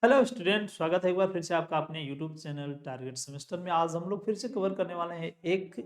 Hello student, स्वागत है एक बार फिर से आपका अपने यूट्यूब चैनल टारगेट सेमेस्टर में। आज हम लोग फिर से कवर करने वाले हैं एक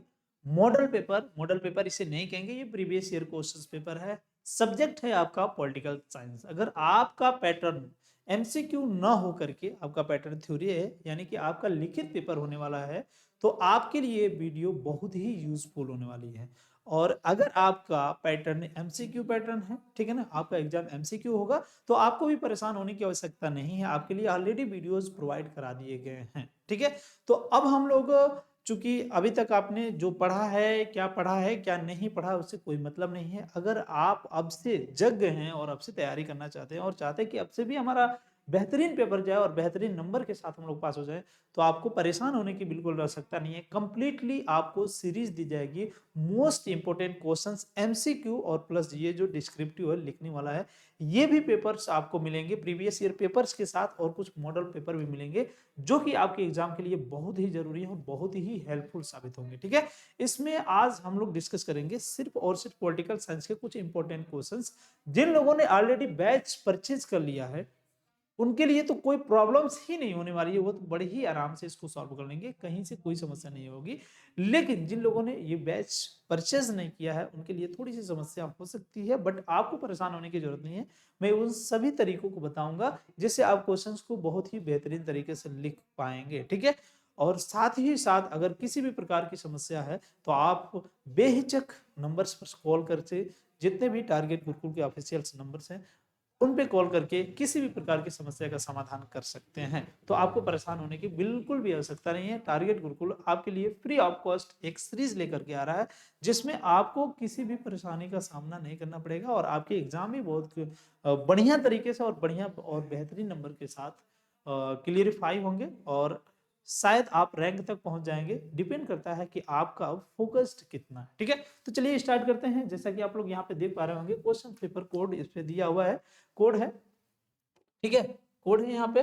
मॉडल पेपर इसे नहीं कहेंगे, ये प्रीवियस ईयर क्वेश्चंस पेपर है। सब्जेक्ट है आपका पॉलिटिकल साइंस। अगर आपका पैटर्न एमसीक्यू ना हो करके आपका पैटर्न थ्योरी है, यानी कि आपका लिखित पेपर होने वाला है, तो आपके लिए वीडियो बहुत ही यूजफुल होने वाली है। और अगर आपका पैटर्न एमसीक्यू पैटर्न है, ठीक है ना, आपका एग्जाम एमसीक्यू होगा, तो आपको भी परेशान होने की आवश्यकता नहीं है। आपके लिए ऑलरेडी वीडियोस प्रोवाइड करा दिए गए हैं, ठीक है। तो अब हम लोग, चूंकि अभी तक आपने जो पढ़ा है क्या नहीं पढ़ा, उससे कोई मतलब नहीं है। अगर आप अब से जग गए हैं और अब से तैयारी करना चाहते हैं और चाहते हैं कि अब से भी हमारा बेहतरीन पेपर जाए और बेहतरीन नंबर के साथ हम लोग पास हो जाए, तो आपको परेशान होने की बिल्कुल आवश्यकता नहीं है। कंप्लीटली आपको सीरीज दी जाएगी, मोस्ट इंपोर्टेंट क्वेश्चंस एमसीक्यू और प्लस ये जो डिस्क्रिप्टिव है लिखने वाला है, ये भी पेपर्स आपको मिलेंगे प्रीवियस ईयर पेपर्स के साथ, और कुछ मॉडल पेपर भी मिलेंगे जो कि आपके एग्जाम के लिए बहुत ही जरूरी है और बहुत ही हेल्पफुल साबित होंगे, ठीक है। इसमें आज हम लोग डिस्कस करेंगे सिर्फ और सिर्फ पॉलिटिकल साइंस के कुछ इंपॉर्टेंट क्वेश्चंस। जिन लोगों ने ऑलरेडी बैच परचेज कर लिया है उनके लिए तो कोई प्रॉब्लम्स ही नहीं होने वाली है, वो तो बड़े ही आराम से इसको सॉल्व कर लेंगे, कहीं से कोई समस्या नहीं होगी। लेकिन जिन लोगों ने ये बैच परचेज नहीं किया है उनके लिए थोड़ी सी समस्या हो सकती है, बट आपको परेशान होने की जरूरत नहीं है। मैं उन सभी तरीकों को बताऊंगा जिससे आप क्वेश्चंस को बहुत ही बेहतरीन तरीके से लिख पाएंगे, ठीक है। और साथ ही साथ अगर किसी भी प्रकार की समस्या है तो आप बेहिचक नंबर्स पर कॉल करके, जितने भी टारगेट गुरुकुल के ऑफिशियल नंबर्स हैं उन पे कॉल करके किसी भी प्रकार की समस्या का समाधान कर सकते हैं। तो आपको परेशान होने की बिल्कुल भी आवश्यकता नहीं है। टारगेट गुरुकुल आपके लिए फ्री ऑफ कॉस्ट एक सीरीज लेकर के आ रहा है जिसमें आपको किसी भी परेशानी का सामना नहीं करना पड़ेगा और आपके एग्जाम भी बहुत बढ़िया तरीके से और बढ़िया और बेहतरीन नंबर के साथ क्लियरिफाई होंगे और शायद आप रैंक तक पहुंच जाएंगे। डिपेंड करता है कि आपका फोकस्ड कितना है, ठीक है। तो चलिए स्टार्ट करते हैं। जैसा कि आप लोग यहाँ पे देख पा रहे होंगे, क्वेश्चन पेपर कोड इस पे दिया हुआ है, कोड है, ठीक है। कोड है यहाँ पे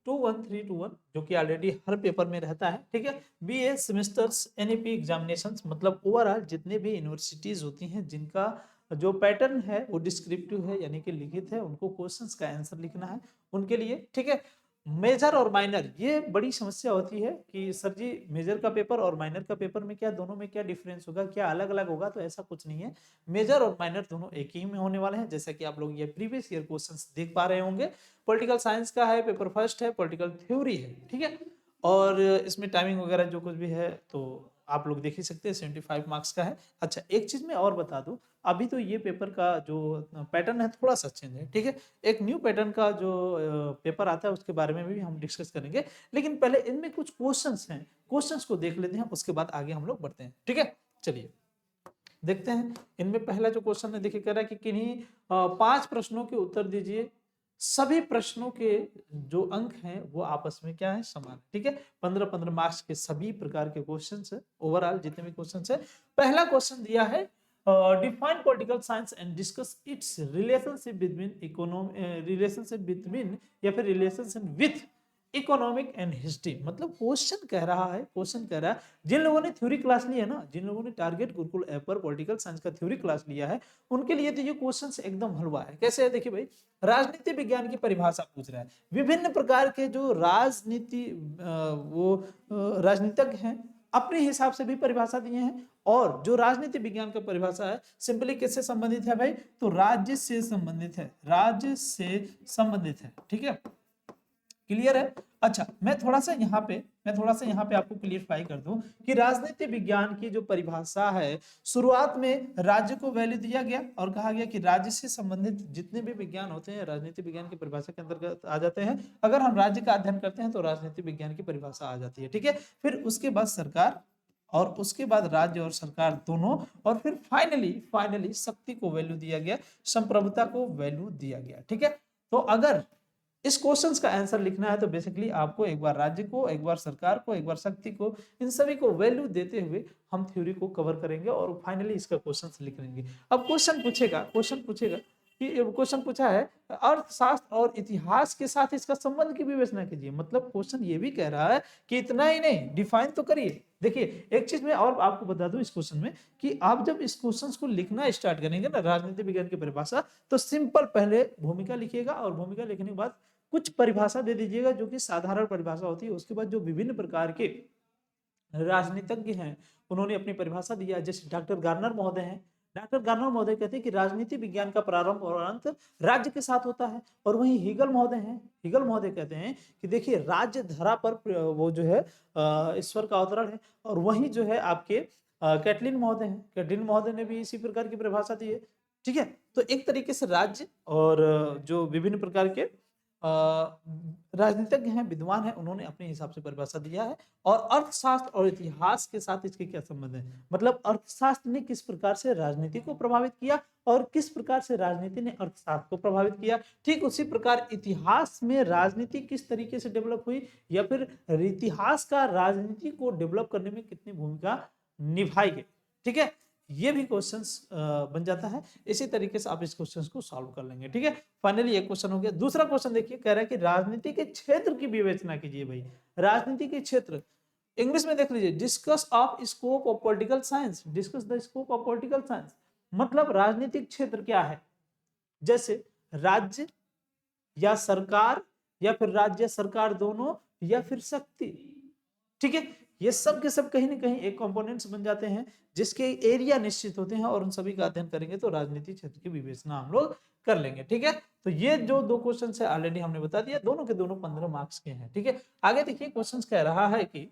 21321, जो कि ऑलरेडी हर पेपर में रहता है, ठीक है। बीए सेमेस्टर्स एनईपी एग्जामिनेशंस, मतलब ओवरऑल जितने भी यूनिवर्सिटीज होती हैं जिनका जो पैटर्न है वो डिस्क्रिप्टिव है यानी कि लिखित है, उनको क्वेश्चंस का आंसर लिखना है उनके लिए, ठीक है। मेजर और माइनर, ये बड़ी समस्या होती है कि सर जी मेजर का पेपर और माइनर का पेपर में क्या, दोनों में क्या डिफरेंस होगा, क्या अलग अलग होगा, तो ऐसा कुछ नहीं है। मेजर और माइनर दोनों एक ही में होने वाले हैं, जैसा कि आप लोग ये प्रीवियस ईयर क्वेश्चंस देख पा रहे होंगे। पॉलिटिकल साइंस का है, पेपर फर्स्ट है, पॉलिटिकल थ्योरी है, ठीक है। और इसमें टाइमिंग वगैरह जो कुछ भी है तो आप लोग देख ही सकते हैं, 75 मार्क्स का है। अच्छा, एक चीज मैं और बता दूं, अभी तो ये पेपर का जो पैटर्न है थोड़ा सा चेंज है, ठीक है। एक न्यू पैटर्न का जो पेपर आता है उसके बारे में भी हम डिस्कस करेंगे, लेकिन पहले इनमें कुछ क्वेश्चंस हैं, क्वेश्चंस को देख लेते हैं, उसके बाद आगे हम लोग बढ़ते हैं, ठीक है। चलिए देखते हैं। इनमें पहला जो क्वेश्चन है, देखिए कह रहा है कि किन्हीं 5 प्रश्नों के उत्तर दीजिए। सभी प्रश्नों के जो अंक हैं वो आपस में क्या है, समान, ठीक है। 15-15 मार्क्स के सभी प्रकार के क्वेश्चंस है, ओवरऑल जितने भी क्वेश्चंस है। पहला क्वेश्चन दिया है, define political science and discuss it's relationship between relationship between या फिर relationship with economic and history. मतलब क्वेश्चन कह रहा है, क्वेश्चन कह रहा है जिन लोगों ने थ्योरी क्लास लिया ना, जिन लोगों ने टारगेट गुरुकुल ऐप पर पॉलिटिकल साइंस का थ्योरी क्लास लिया है, उनके लिए तो ये क्वेश्चन एकदम हलवा है। कैसे है देखिए भाई, राजनीति विज्ञान की परिभाषा पूछ रहा है। विभिन्न प्रकार के जो राजनीति राजनीतिज्ञ हैं अपने हिसाब से भी परिभाषा दिए हैं, और जो राजनीति विज्ञान का परिभाषा है सिंपली किससे संबंधित है भाई, तो राज्य से संबंधित है, राज्य से संबंधित है, ठीक है। क्लियर है। अच्छा, मैं थोड़ा सा यहाँ पे आपको क्लियरफाई कर दूं कि राजनीति विज्ञान की जो परिभाषा है, शुरुआत में राज्य को वैल्यू दिया गया और कहा गया कि राज्य से संबंधित जितने भी विज्ञान होते हैं राजनीति विज्ञान की परिभाषा के अंतर्गत आ जाते हैं। अगर हम राज्य का अध्ययन करते हैं तो राजनीति विज्ञान की परिभाषा आ जाती है, ठीक है। फिर उसके बाद सरकार, और उसके बाद राज्य और सरकार दोनों, और फिर फाइनली शक्ति को वैल्यू दिया गया, संप्रभुता को वैल्यू दिया गया, ठीक है। तो अगर इस क्वेश्चंस का आंसर लिखना है तो बेसिकली आपको एक बार राज्य को, एक बार सरकार को, एक बार शक्ति को, इन सभी को वैल्यू देते हुए हम थ्योरी को कवर करेंगे और फाइनली इसका क्वेश्चंस लिख लेंगे। अब क्वेश्चन पूछेगा कि क्वेश्चन पूछा है अर्थशास्त्र और इतिहास के साथ इसका संबंध की विवेचना कीजिए। मतलब क्वेश्चन ये भी कह रहा है कि इतना ही नहीं, डिफाइन तो करिए। देखिए एक चीज मैं और आपको बता दूं इस क्वेश्चन में, कि आप जब इस क्वेश्चन को लिखना स्टार्ट करेंगे ना, राजनीति विज्ञान की परिभाषा, तो सिंपल पहले भूमिका लिखिएगा और भूमिका लिखने के बाद कुछ परिभाषा दे दीजिएगा जो कि साधारण परिभाषा होती है। उसके बाद जो विभिन्न प्रकार के राजनीतिज्ञ हैं उन्होंने अपनी परिभाषा दिया, जैसे डॉक्टर गार्नर महोदय हैं। डॉक्टर गार्नर महोदय कहते हैं कि राजनीति विज्ञान का प्रारंभ और अंत राज्य के साथ होता है। और वहीं हीगल महोदय हैं, हीगल महोदय कहते हैं कि देखिए राज्य धरा पर वो जो है ईश्वर का अवतरण है। और वहीं जो है आपके कैटलिन महोदय हैं, कैटलिन महोदय ने भी इसी प्रकार की परिभाषा दी है। ठीक है, तो एक तरीके से राज्य और जो विभिन्न प्रकार के राजनीतिज्ञ हैं, विद्वान हैं, उन्होंने अपने हिसाब से परिभाषा दिया है। और अर्थशास्त्र और इतिहास के साथ इसके क्या संबंध है, मतलब अर्थशास्त्र ने किस प्रकार से राजनीति को प्रभावित किया और किस प्रकार से राजनीति ने अर्थशास्त्र को प्रभावित किया। ठीक उसी प्रकार इतिहास में राजनीति किस तरीके से डेवलप हुई, या फिर इतिहास का राजनीति को डेवलप करने में कितनी भूमिका निभाई गई। ठीक है, ये भी क्वेश्चंस बन जाता है। इसी तरीके से आप इस क्वेश्चंस को सॉल्व कर लेंगे। ठीक है, फाइनली एक क्वेश्चन हो गया। दूसरा क्वेश्चन देखिए, कह रहा है कि राजनीति के क्षेत्र की विवेचना कीजिए। भाई राजनीति के क्षेत्र, इंग्लिश में देख लीजिए, discuss of scope of political science, discuss the scope of political science, मतलब राजनीतिक क्षेत्र क्या है। जैसे राज्य या सरकार, या फिर राज्य सरकार दोनों, या फिर शक्ति। ठीक है, ये सब के सब कहीं ना कहीं एक कंपोनेंट्स बन जाते हैं जिसके एरिया निश्चित होते हैं, और उन सभी का अध्ययन करेंगे तो राजनीतिक क्षेत्र की विवेचना हम लोग कर लेंगे। ठीक है, तो ये जो दो क्वेश्चन है ऑलरेडी हमने बता दिया, दोनों के दोनों 15 मार्क्स के हैं। ठीक है, आगे देखिए क्वेश्चन कह रहा है कि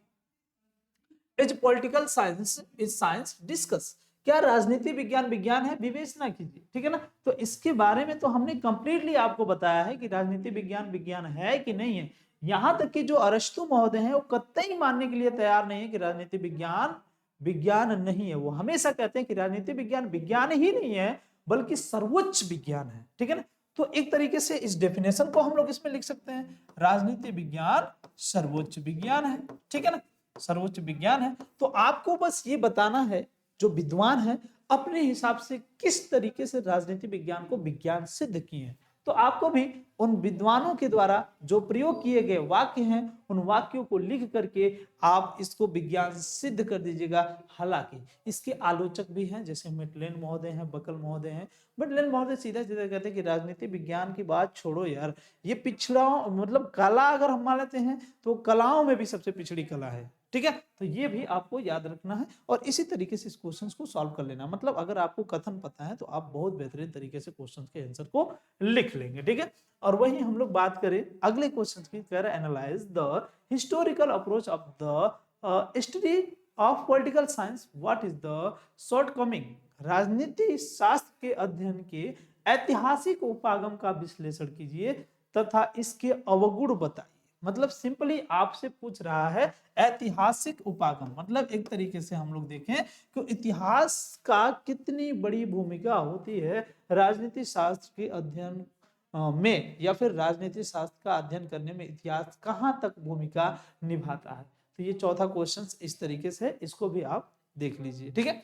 is political science is science, discuss, क्या राजनीति विज्ञान विज्ञान है, विवेचना कीजिए। ठीक है ना, तो इसके बारे में तो हमने कंप्लीटली आपको बताया है कि राजनीति विज्ञान विज्ञान है कि नहीं है। यहां तक कि जो अरस्तु महोदय हैं वो कतई मानने के लिए तैयार नहीं है कि राजनीति विज्ञान विज्ञान नहीं है। वो हमेशा कहते हैं कि राजनीति विज्ञान विज्ञान ही नहीं है बल्कि सर्वोच्च विज्ञान है। ठीक है ना, तो एक तरीके से इस डेफिनेशन को हम लोग इसमें लिख सकते हैं, राजनीति विज्ञान सर्वोच्च विज्ञान है। ठीक है ना, सर्वोच्च विज्ञान है। तो आपको बस ये बताना है, जो विद्वान है अपने हिसाब से किस तरीके से राजनीति विज्ञान को विज्ञान सिद्ध किए हैं। तो आपको भी उन विद्वानों के द्वारा जो प्रयोग किए गए वाक्य हैं उन वाक्यों को लिख करके आप इसको विज्ञान सिद्ध कर दीजिएगा। हालांकि इसके आलोचक भी हैं, जैसे मेटलेन महोदय हैं, बकल महोदय हैं। मेटलेन महोदय सीधा सीधा कहते हैं कि राजनीति विज्ञान की बात छोड़ो यार, ये पिछड़ा, मतलब कला अगर हम मान लेते हैं तो कलाओं में भी सबसे पिछड़ी कला है। ठीक है, तो ये भी आपको याद रखना है और इसी तरीके से इस क्वेश्चन को सॉल्व कर लेना। मतलब अगर आपको कथन पता है तो आप बहुत बेहतरीन तरीके से क्वेश्चन के आंसर को लिख लेंगे। ठीक है, और वही हम लोग बात करें अगले क्वेश्चन की, कह रहे analyse the historical approach of the study of political science, what is the shortcoming, राजनीति शास्त्र के अध्ययन के ऐतिहासिक उपागम का विश्लेषण कीजिए तथा इसके अवगुण बताइए। मतलब सिंपली आपसे पूछ रहा है ऐतिहासिक उपागम, मतलब एक तरीके से हम लोग देखें कि इतिहास का कितनी बड़ी भूमिका होती है राजनीति शास्त्र के अध्ययन में, या फिर राजनीति शास्त्र का अध्ययन करने में इतिहास कहां तक भूमिका निभाता है। तो ये चौथा क्वेश्चन इस तरीके से, इसको भी आप देख लीजिए। ठीक है,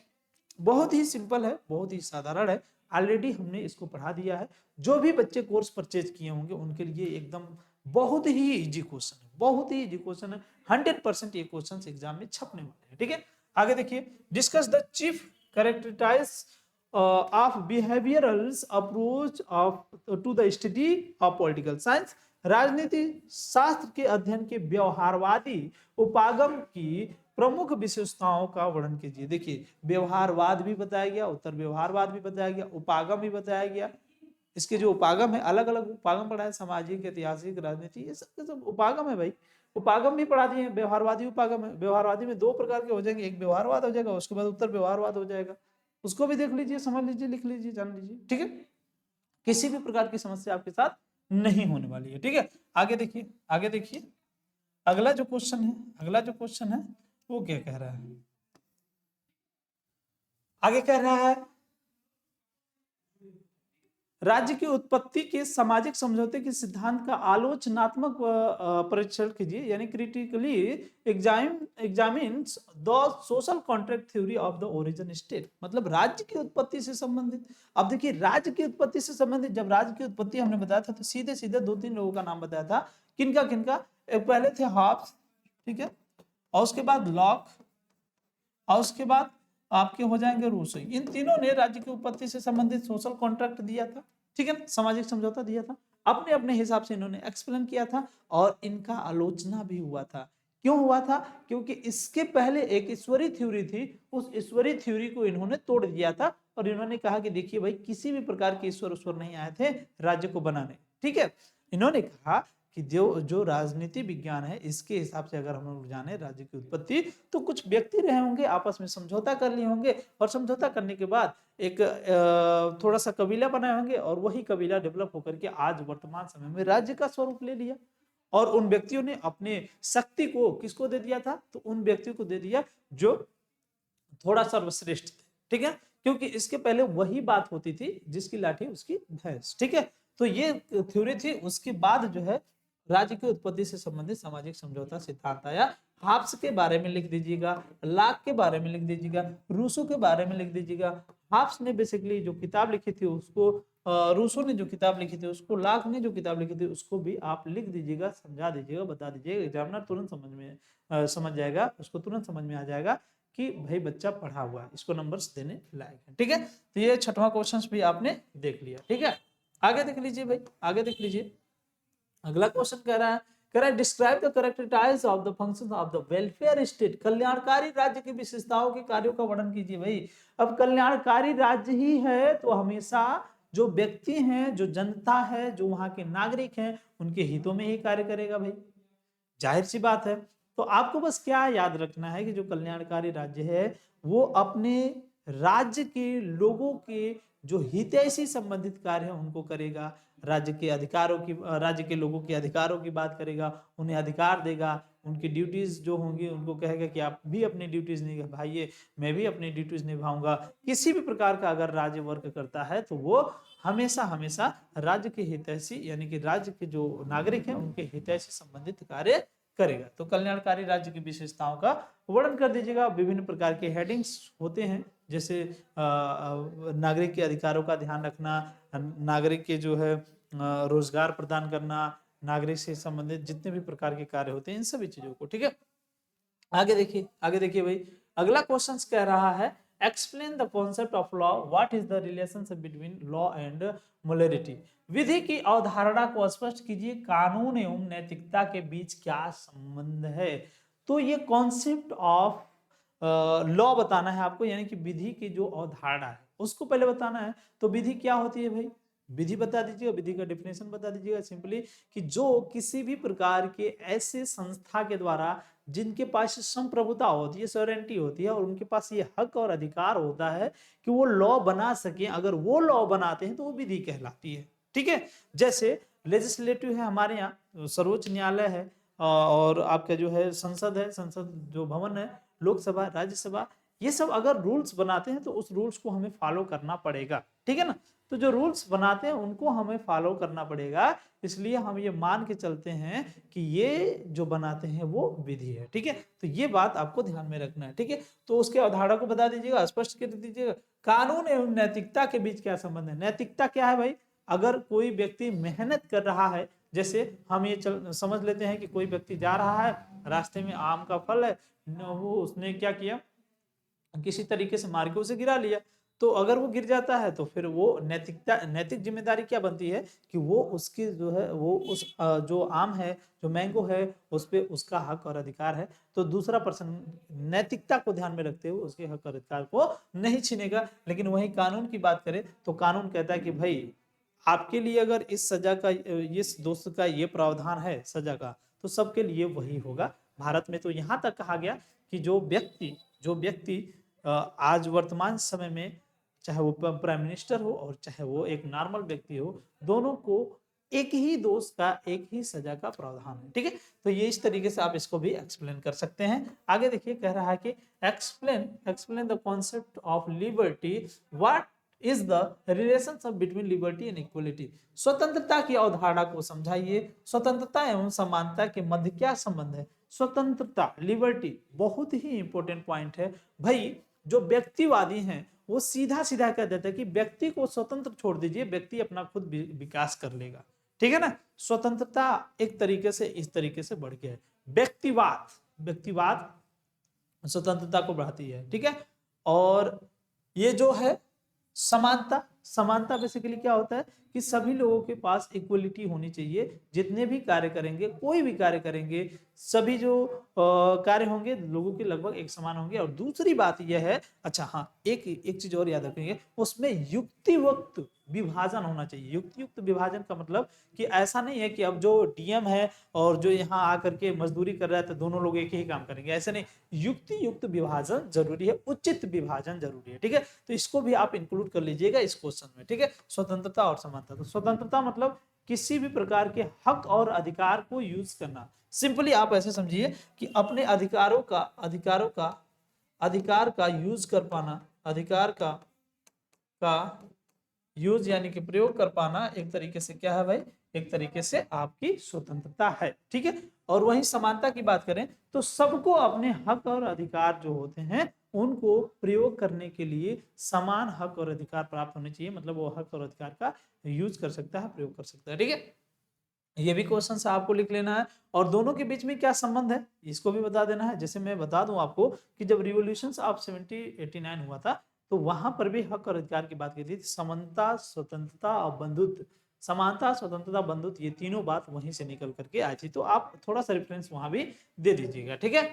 बहुत ही सिंपल है, बहुत ही साधारण है, ऑलरेडी हमने इसको पढ़ा दिया है। जो भी बच्चे कोर्स परचेज किए होंगे उनके लिए एकदम बहुत ही इजी क्वेश्चन है, बहुत ही इजी क्वेश्चन है। 100% ये क्वेश्चन एग्जाम में छपने वाले हैं। ठीक है, आगे देखिए, discuss the chief characterise of behavioural approach of to the study of political science, राजनीति शास्त्र के अध्ययन के व्यवहारवादी उपागम की प्रमुख विशेषताओं का वर्णन कीजिए। देखिए, व्यवहारवाद भी बताया गया, उत्तर व्यवहारवाद भी बताया गया, उपागम भी बताया गया। इसके जो उपागम है, अलग अलग उपागम पढ़ा है, सामाजिक, ऐतिहासिक, राजनीति, ये सब उपागम है भाई। उपागम भी पढ़ा दिए हैं, व्यवहारवादी उपागम है। व्यवहारवादी में दो प्रकार के हो जाएंगे, एक व्यवहारवाद हो जाएगा, उसके बाद उत्तर व्यवहारवाद हो जाएगा। उसको भी देख लीजिए, समझ लीजिए, लिख लीजिए, जान लीजिए। ठीक है, किसी भी प्रकार की समस्या आपके साथ नहीं होने वाली है। ठीक है, आगे देखिए, आगे देखिए, अगला जो क्वेश्चन है, अगला जो क्वेश्चन है वो क्या कह रहा है, आगे कह रहा है राज्य की उत्पत्ति के सामाजिक समझौते के सिद्धांत का आलोचनात्मक परीक्षण कीजिए, यानी critically examine the social contract theory of the origin state. मतलब राज्य की उत्पत्ति से संबंधित। अब देखिए, राज्य की उत्पत्ति से संबंधित, जब राज्य की उत्पत्ति हमने बताया था तो सीधे सीधे दो तीन लोगों का नाम बताया था। किनका किनका, पहले थे हॉब्स, ठीक है, और उसके बाद लॉक, और उसके बाद आपके हो जाएंगे रूसो। इन तीनों ने राज्य की उत्पत्ति से संबंधित सोशल कॉन्ट्रैक्ट दिया था। ठीक है, सामाजिक समझौता दिया था। अपने अपने हिसाब से इन्होंने एक्सप्लेन किया था और इनका आलोचना भी हुआ था। क्यों हुआ था? क्योंकि इसके पहले एक ईश्वरीय थ्योरी थी, उस ईश्वरीय थ्योरी को इन्होंने तोड़ दिया था और इन्होंने कहा कि देखिए भाई, किसी भी प्रकार के ईश्वर नहीं आए थे राज्य को बनाने। ठीक है, इन्होंने कहा कि जो जो राजनीति विज्ञान है, इसके हिसाब से अगर हम लोग जाने राज्य की उत्पत्ति, तो कुछ व्यक्ति रहे होंगे, आपस में समझौता कर लिए होंगे और समझौता करने के बाद एक थोड़ा सा कबीला बनाए होंगे और वही कबीला डेवलप होकर के आज वर्तमान समय में राज्य का स्वरूप ले लिया। और उन व्यक्तियों ने अपने शक्ति को किसको दे दिया था? तो उन व्यक्तियों को दे दिया जो थोड़ा सर्वश्रेष्ठ थे। ठीक है, क्योंकि इसके पहले वही बात होती थी, जिसकी लाठी उसकी भैंस। ठीक है, तो ये थ्योरी थी। उसके बाद जो है राज्य की उत्पत्ति से संबंधित सामाजिक समझौता सिद्धांत आया। हाब्स के बारे में लिख दीजिएगा, लाक के बारे में लिख दीजिएगा, रूसो के बारे में लिख दीजिएगा। हाब्स ने बेसिकली जो किताब लिखी थी उसको, रूसो ने जो किताब लिखी थी उसको, लाक ने जो किताब लिखी थी उसको भी आप लिख दीजिएगा, समझा दीजिएगा, बता दीजिएगा। एग्जामिनर तुरंत समझ जाएगा, उसको तुरंत समझ में आ जाएगा कि भाई बच्चा पढ़ा हुआ है, इसको नंबर्स देने लायक है। ठीक है, तो ये 6वां क्वेश्चन भी आपने देख लिया। ठीक है, आगे देख लीजिए भाई, आगे देख लीजिए। अगला क्वेश्चन कह रहा है describe the characterise of the functions of the welfare state. कल्याणकारी राज्य की विशेषताओं के कार्यों का वर्णन कीजिए भाई। अब कल्याणकारी राज्य ही है तो हमेशा जो व्यक्ति हैं, जो जनता है, जो वहां के नागरिक हैं, उनके हितों में ही कार्य करेगा भाई, जाहिर सी बात है। तो आपको बस क्या याद रखना है कि जो कल्याणकारी राज्य है वो अपने राज्य के लोगों के जो हितैषी संबंधित कार्य है उनको करेगा, राज्य के अधिकारों की, राज्य के लोगों के अधिकारों की बात करेगा, उन्हें अधिकार देगा, उनकी ड्यूटीज जो होंगी उनको कहेगा कि आप भी अपनी ड्यूटीज निभाइए, मैं भी अपनी ड्यूटीज निभाऊंगा। किसी भी प्रकार का अगर राज्य वर्क करता है तो वो हमेशा हमेशा राज्य के हितैषी यानी कि राज्य के जो नागरिक हैं उनके हितैषी संबंधित कार्य करेगा। तो कल्याणकारी राज्य की विशेषताओं का वर्णन कर दीजिएगा। विभिन्न प्रकार के हेडिंग्स होते हैं, जैसे नागरिक के अधिकारों का ध्यान रखना, नागरिक के जो है रोजगार प्रदान करना, नागरिक से संबंधित जितने भी प्रकार के कार्य होते हैं इन सभी चीजों को। ठीक है, आगे देखिए भाई। अगला क्वेश्चन कह रहा है explain the concept of law, what is the relationship between law and morality. विधि की अवधारणा को स्पष्ट कीजिए, कानून एवं नैतिकता के बीच क्या संबंध है। तो ये कॉन्सेप्ट ऑफ लॉ बताना है आपको, यानी कि विधि की जो अवधारणा है उसको पहले बताना है। तो विधि क्या होती है भाई, विधि बता दीजिएगा, विधि का डेफिनेशन बता दीजिएगा सिंपली, कि जो किसी भी प्रकार के ऐसे संस्था के द्वारा जिनके पास संप्रभुता होती है, सॉवरेंटी होती है और उनके पास ये हक और अधिकार होता है कि वो लॉ बना सके, अगर वो लॉ बनाते हैं तो वो विधि कहलाती है। ठीक है, जैसे लेजिस्लेटिव है हमारे यहाँ, सर्वोच्च न्यायालय है, और आपका जो है संसद है, संसद जो भवन है, लोकसभा, राज्यसभा, ये सब अगर रूल्स बनाते हैं तो उस रूल्स को हमें फॉलो करना पड़ेगा। ठीक है ना, तो जो रूल्स बनाते हैं उनको हमें फॉलो करना पड़ेगा, इसलिए हम ये मान के चलते हैं कि ये जो बनाते हैं वो विधि है। ठीक है, तो ये बात आपको ध्यान में रखना है। ठीक है, तो उसके अवधारणा को बता दीजिएगा, स्पष्ट कर दीजिएगा। कानून एवं नैतिकता के बीच क्या संबंध है। नैतिकता क्या है भाई, अगर कोई व्यक्ति मेहनत कर रहा है, जैसे हम ये समझ लेते हैं कि कोई व्यक्ति जा रहा है, रास्ते में आम का फल है, वो उसने क्या किया, किसी तरीके से मार के उसे गिरा लिया, तो अगर वो गिर जाता है तो फिर वो नैतिक जिम्मेदारी क्या बनती है कि वो उसकी जो है वो उस जो आम है, जो मैंगो है, उस पे उसका हक और अधिकार है, तो दूसरा पर्सन नैतिकता को ध्यान में रखते हुए उसके हक और अधिकार को नहीं छीनेगा। लेकिन वही कानून की बात करें तो कानून कहता है कि भाई आपके लिए अगर इस सजा का, इस दोस्त का ये प्रावधान है सजा का, तो सबके लिए वही होगा। भारत में तो यहाँ तक कहा गया कि जो व्यक्ति आज वर्तमान समय में, चाहे वो प्राइम मिनिस्टर हो और चाहे वो एक नॉर्मल व्यक्ति हो, दोनों को एक ही दोष का एक ही सजा का प्रावधान है। ठीक है, तो ये इस तरीके से आप इसको भी एक्सप्लेन कर सकते हैं। आगे देखिए, कह रहा है कि explain the concept of liberty, what is the relationship between liberty and equality. स्वतंत्रता की अवधारणा को समझाइए, स्वतंत्रता एवं समानता के मध्य क्या संबंध है। स्वतंत्रता, लिबर्टी, बहुत ही इंपॉर्टेंट पॉइंट है भाई। जो व्यक्तिवादी हैं वो सीधा सीधा कह देते हैं कि व्यक्ति को स्वतंत्र छोड़ दीजिए, व्यक्ति अपना खुद विकास कर लेगा। ठीक है ना, स्वतंत्रता एक तरीके से इस तरीके से बढ़ गया है। व्यक्तिवाद स्वतंत्रता को बढ़ाती है। ठीक है, और ये जो है समानता समानता बेसिकली क्या होता है कि सभी लोगों के पास इक्वलिटी होनी चाहिए, जितने भी कार्य करेंगे, कोई भी कार्य करेंगे, सभी जो कार्य होंगे लोगों के लगभग एक समान होंगे। और दूसरी बात यह है, अच्छा हाँ, एक एक चीज और याद रखेंगे, उसमें युक्तियुक्त विभाजन होना चाहिए। युक्तियुक्त विभाजन का मतलब कि ऐसा नहीं है कि अब जो डीएम है और जो यहाँ आकर के मजदूरी कर रहा है तो दोनों लोग एक ही काम करेंगे, ऐसे नहीं। युक्ति युक्त विभाजन जरूरी है, उचित विभाजन जरूरी है, ठीक है। तो इसको भी आप इंक्लूड कर लीजिएगा इस क्वेश्चन में, ठीक है। स्वतंत्रता और समानता, तो स्वतंत्रता मतलब किसी भी प्रकार के हक और अधिकार को यूज करना। सिंपली आप ऐसे समझिए कि अपने अधिकार का यूज कर पाना, अधिकार का यूज यानी कि प्रयोग कर पाना एक तरीके से क्या है भाई, एक तरीके से आपकी स्वतंत्रता है, ठीक है। और वहीं समानता की बात करें तो सबको अपने हक और अधिकार जो होते हैं उनको प्रयोग करने के लिए समान हक और अधिकार प्राप्त होने चाहिए, मतलब वो हक और अधिकार का यूज कर सकता है, प्रयोग कर सकता है, ठीक है। ये भी क्वेश्चन से आपको लिख लेना है। और दोनों के बीच में क्या संबंध है इसको भी बता देना है। जैसे मैं बता दूं आपको कि जब रिवॉल्यूशन ऑफ 1789 हुआ था तो वहां पर भी हक और अधिकार की बात की थी। समानता, स्वतंत्रता और बंधुत्व, समानता, स्वतंत्रता, बंधुत्व, ये तीनों बात वहीं से निकल करके आई थी। तो आप थोड़ा सा रेफरेंस वहां भी दे दीजिएगा, ठीक है।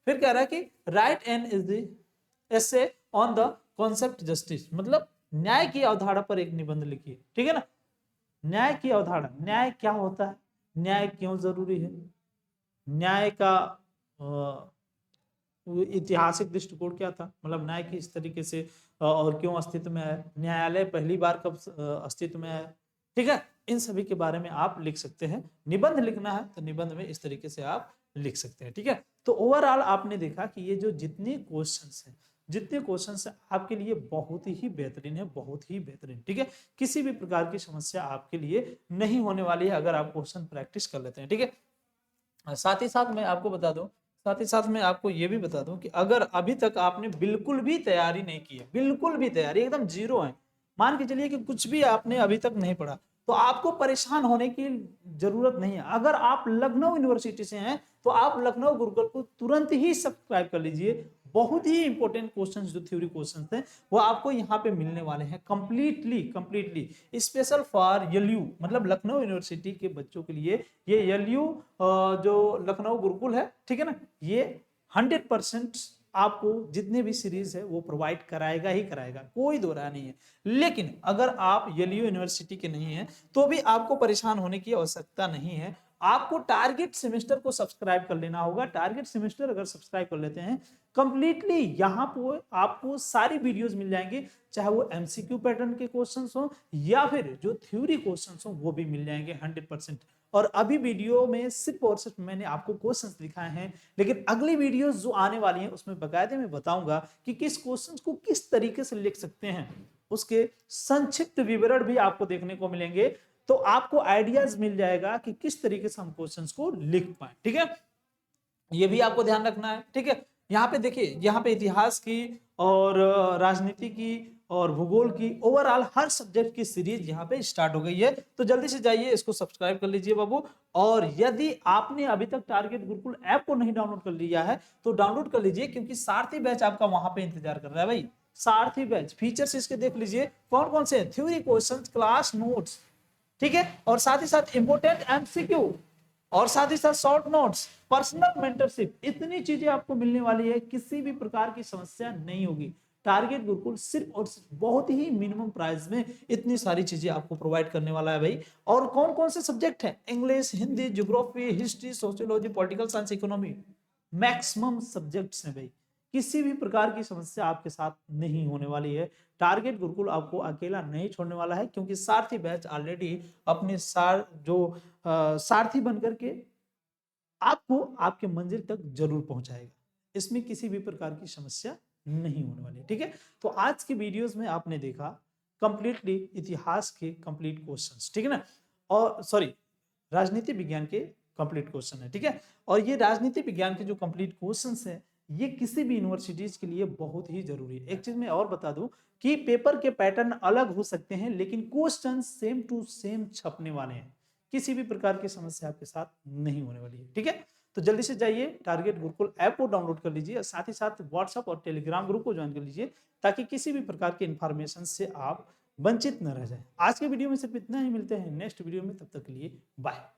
फिर कह रहा है कि write an is the essay on the concept justice, मतलब न्याय की अवधारणा पर एक निबंध लिखिए, ठीक है ना। न्याय की अवधारणा, न्याय क्या होता है, न्याय क्यों जरूरी है, न्याय का ऐतिहासिक दृष्टिकोण क्या था, मतलब न्याय की इस तरीके से और क्यों अस्तित्व में है, न्यायालय पहली बार कब अस्तित्व में आया, ठीक है। इन सभी के बारे में आप लिख सकते हैं। निबंध लिखना है तो निबंध में इस तरीके से आप लिख सकते हैं, ठीक है। तो ओवरऑल आपने देखा कि ये जो जितने क्वेश्चंस हैं, जितने क्वेश्चंस आपके लिए बहुत ही बेहतरीन है, बहुत ही बेहतरीन, ठीक है। किसी भी प्रकार की समस्या आपके लिए नहीं होने वाली है अगर आप क्वेश्चन प्रैक्टिस कर लेते हैं, ठीक है। साथ ही साथ मैं आपको बता दूं, साथ ही साथ मैं आपको ये भी बता दूं कि अगर अभी तक आपने बिल्कुल भी तैयारी नहीं की है, बिल्कुल भी तैयारी एकदम जीरो है, मान के चलिए कि कुछ भी आपने अभी तक नहीं पढ़ा, तो आपको परेशान होने की जरूरत नहीं है। अगर आप लखनऊ यूनिवर्सिटी से हैं तो आप लखनऊ गुरुकुल को तुरंत ही सब्सक्राइब कर लीजिए। बहुत ही इंपॉर्टेंट क्वेश्चंस जो थ्योरी क्वेश्चंस थे वो आपको यहाँ पे मिलने वाले हैं कंप्लीटली स्पेशल फॉर एलयू, मतलब लखनऊ यूनिवर्सिटी के बच्चों के लिए ये एलयू जो लखनऊ गुरुकुल है, ठीक है ना, ये 100% आपको जितने भी सीरीज है वो प्रोवाइड कराएगा ही कराएगा, कोई दो राय नहीं है। लेकिन अगर आप एलयू यूनिवर्सिटी के नहीं है तो भी आपको परेशान होने की आवश्यकता नहीं है। आपको टारगेट सेमेस्टर को सब्सक्राइब कर लेना होगा। टारगेट सेमेस्टर अगर सब्सक्राइब कर लेते हैं कंप्लीटली, यहाँ पर आपको सारी वीडियोस मिल जाएंगे, चाहे वो एमसीक्यू पैटर्न के क्वेश्चंस हो या फिर जो थ्योरी क्वेश्चंस हो वो भी मिल जाएंगे 100%। और अभी वीडियो में सिर्फ और सिर्फ मैंने आपको क्वेश्चंस दिखाए हैं, लेकिन अगली वीडियोस जो आने वाली हैं उसमें बकायदे मैं बताऊंगा कि किस क्वेश्चंस को किस तरीके से लिख सकते हैं, उसके संक्षिप्त विवरण भी आपको देखने को मिलेंगे। तो आपको आइडियाज मिल जाएगा कि किस तरीके से हम क्वेश्चंस को लिख पाए, ठीक है। ये भी आपको ध्यान रखना है, ठीक है। यहाँ पे देखिए, यहाँ पे इतिहास की और राजनीति की और भूगोल की ओवरऑल हर सब्जेक्ट की सीरीज यहाँ पे स्टार्ट हो गई है। तो जल्दी से जाइए इसको सब्सक्राइब कर लीजिए बाबू। और यदि आपने अभी तक टारगेट गुरुकुल ऐप को नहीं डाउनलोड कर लिया है तो डाउनलोड कर लीजिए, क्योंकि सारथी बैच आपका वहां पे इंतजार कर रहा है भाई। सारथी बैच फीचर्स इसके देख लीजिए कौन कौन से, थ्योरी क्वेश्चन, क्लास नोट्स, ठीक है, और साथ ही साथ इंपोर्टेंट एमसीक्यू, और साथ ही साथ शॉर्ट नोट्स, पर्सनल मेंटरशिप, इतनी चीजें आपको मिलने वाली है, किसी भी प्रकार की समस्या नहीं होगी। टारगेट गुरुकुल सिर्फ और सिर्फ बहुत ही मिनिमम प्राइस में इतनी सारी चीजें आपको प्रोवाइड करने वाला है भाई। और कौन कौन से सब्जेक्ट हैं, English, Hindi, geography, history, sociology, political science, economy, maximum subjects हैं भाई। किसी भी प्रकार की समस्या आपके साथ नहीं होने वाली है। टारगेट गुरुकुल आपको अकेला नहीं छोड़ने वाला है, क्योंकि सारथी बैच ऑलरेडी अपने सारथी बनकर के आपको आपके मंजिल तक जरूर पहुंचाएगा। इसमें किसी भी प्रकार की समस्या नहीं होने वाली, ठीक है। तो आज के वीडियोस में आपने देखा कंप्लीटली इतिहास के कंप्लीट क्वेश्चंस, ठीक है ना, और सॉरी राजनीति विज्ञान के कंप्लीट क्वेश्चन है, ठीक है। और ये राजनीति विज्ञान के जो कंप्लीट क्वेश्चंस हैं ये किसी भी यूनिवर्सिटीज के लिए बहुत ही जरूरी है। एक चीज मैं और बता दूं कि पेपर के पैटर्न अलग हो सकते हैं लेकिन क्वेश्चन सेम टू सेम छपने वाले हैं। किसी भी प्रकार की समस्या आपके साथ नहीं होने वाली है, ठीक है। तो जल्दी से जाइए टारगेट गुरुकुल ऐप को डाउनलोड कर लीजिए और साथ ही साथ व्हाट्सएप और टेलीग्राम ग्रुप को ज्वाइन कर लीजिए, ताकि किसी भी प्रकार के इंफॉर्मेशन से आप वंचित न रह जाए। आज के वीडियो में सिर्फ इतना ही, मिलते हैं नेक्स्ट वीडियो में, तब तक के लिए बाय।